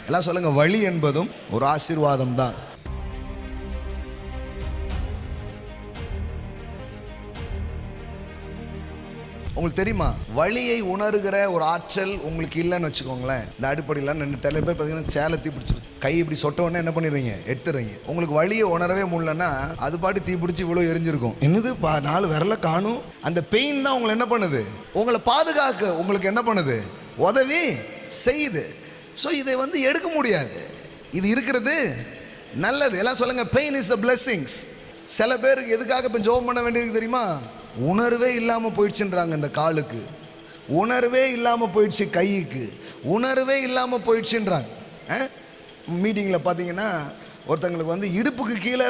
எல்லாம் சொல்லுங்க, வலி என்பதும் ஒரு ஆசீர்வாதம் தான். உங்களுக்கு தெரியுமா, வலியை உணர்கிற ஒரு ஆற்றல் உங்களுக்கு இல்லைன்னு வச்சுக்கோங்களேன். இந்த அடிப்படையில் ரெண்டு சில பேர் பார்த்தீங்கன்னா சேலை தீ பிடிச்சி கை இப்படி சொட்ட உடனே என்ன பண்ணிடுறீங்க, எடுத்துறீங்க. உங்களுக்கு வலியை உணரவே முடியலன்னா அது பாட்டு தீ பிடிச்சி இவ்வளோ எரிஞ்சிருக்கும். என்னது 4 விரலை காணும். அந்த பெயின் தான் உங்களை என்ன பண்ணுது, உங்களை பாதுகாக்க உங்களுக்கு என்ன பண்ணுது, உதவி செய்யுது. ஸோ இதை எடுக்க முடியாது. இது இருக்கிறது நல்லது. எல்லாம் சொல்லுங்க, பெயின் இஸ் த பிளெஸிங்ஸ். சில பேருக்கு எதுக்காக இப்போ ஜெபம் பண்ண வேண்டியது தெரியுமா, உணர்வே இல்லாமல் போயிடுச்சுன்றாங்க. இந்த காலுக்கு உணர்வே இல்லாமல் போயிடுச்சு, கைக்கு உணர்வே இல்லாமல் போயிடுச்சுன்றாங்க. மீட்டிங்கில் பார்த்தீங்கன்னா ஒருத்தங்களுக்கு இடுப்புக்கு கீழே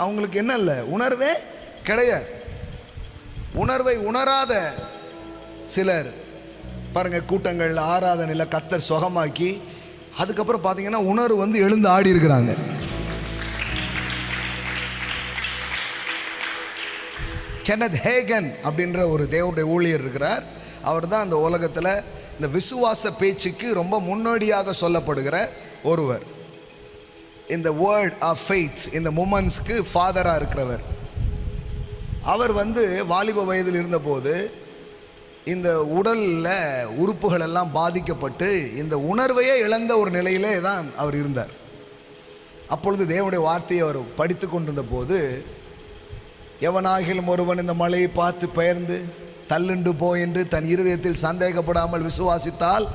அவங்களுக்கு என்ன இல்லை, உணர்வே கிடையாது. உணர்வை உணராத சிலர் பாருங்க, கூட்டங்களில் ஆராதனையில் கர்த்தர் சுகமாக்கி அதுக்கப்புறம் பார்த்தீங்கன்னா உணர்வு எழுந்து ஆடி இருக்கிறாங்க. கென்னத் ஹேகன் அப்படின்ற ஒரு தேவனுடைய ஊழியர் இருக்கிறார். அவர் தான் அந்த உலகத்தில் இந்த விசுவாச பேச்சுக்கு ரொம்ப முன்னோடியாக சொல்லப்படுகிற ஒருவர். இந்த வேர்ட் ஆஃப் ஃபெய்த் இந்த மூமெண்ட்ஸ்க்கு ஃபாதராக இருக்கிறவர். அவர் வாலிப வயதில் இருந்தபோது இந்த உடலில் உறுப்புகள் எல்லாம் பாதிக்கப்பட்டு இந்த உணர்வையே இழந்த ஒரு நிலையிலே தான் அவர் இருந்தார். அப்பொழுது தேவனுடைய வார்த்தையை அவர் படித்து கொண்டிருந்த போது, எவனாகிலும் ஒருவன் இந்த மலையை பார்த்து பெயர்ந்து தள்ளுண்டு போ என்று தன் இருதயத்தில் சந்தேகப்படாமல் விசுவாசித்தால்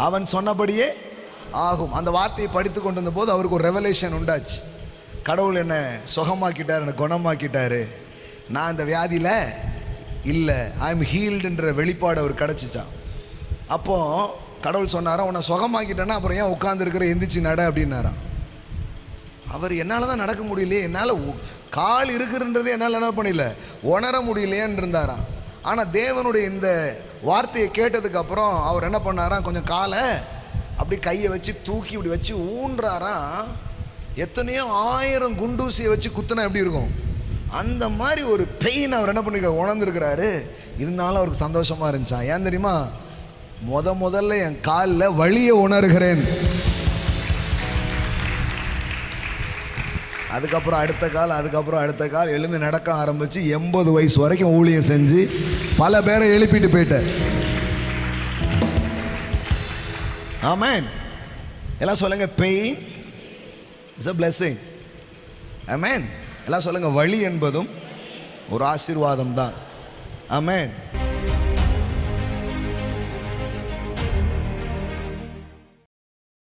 அவன் சொன்னபடியே ஆகும். அந்த வார்த்தையை படித்து கொண்டிருந்த போது அவருக்கு ஒரு ரெவலேஷன் உண்டாச்சு. கடவுள் என்னை சுகமாக்கிட்டார், என்னை குணமாக்கிட்டாரு, நான் இந்த வியாதியில் இல்லை, ஐ எம் ஹீல்டுன்ற வெளிப்பாடு அவர் கிடச்சிச்சான். அப்போது கடவுள் சொன்னாராம், உன்னை சுகமாக்கிட்டேன்னா அப்புறம் ஏன் உட்காந்துருக்கிற, எந்திரிச்சு நட அப்படின்னாராம். அவர் என்னால் தான் நடக்க முடியலையே, என்னால் கால் இருக்குன்றதே என்னால் என்ன பண்ணல, உணர முடியலையேன்னு இருந்தாராம். ஆனால் தேவனுடைய இந்த வார்த்தையை கேட்டதுக்கப்புறம் அவர் என்ன பண்ணாராம், கொஞ்சம் காலை அப்படி கையை வச்சு தூக்கி இப்படி வச்சு ஊன்றாராம். எத்தனையோ 1000 குண்டூசியை வச்சு குத்துனா எப்படி இருக்கும், அந்த மாதிரி ஒரு பெயின் அவர் என்ன பண்ணிக்க உணர்ந்துருக்கிறாரு. இருந்தாலும் அவருக்கு சந்தோஷமாக இருந்துச்சான். ஏன் தெரியுமா, முதல்ல என் காலில் வலியை உணர்கிறேன். அதுக்கப்புறம் அடுத்த கால் எழுந்து நடக்க ஆரம்பித்து 80 வயசு வரைக்கும் ஊழியம் செஞ்சு பல பேரை எழுப்பிட்டு போயிட்டார். ஆமென். எல்லாம் சொல்லுங்க, பெயின் இஸ் a blessing. ஆமென். எல்லாம் சொல்லுங்க, வலி என்பதும் ஒரு ஆசீர்வாதம் தான். ஆமென்.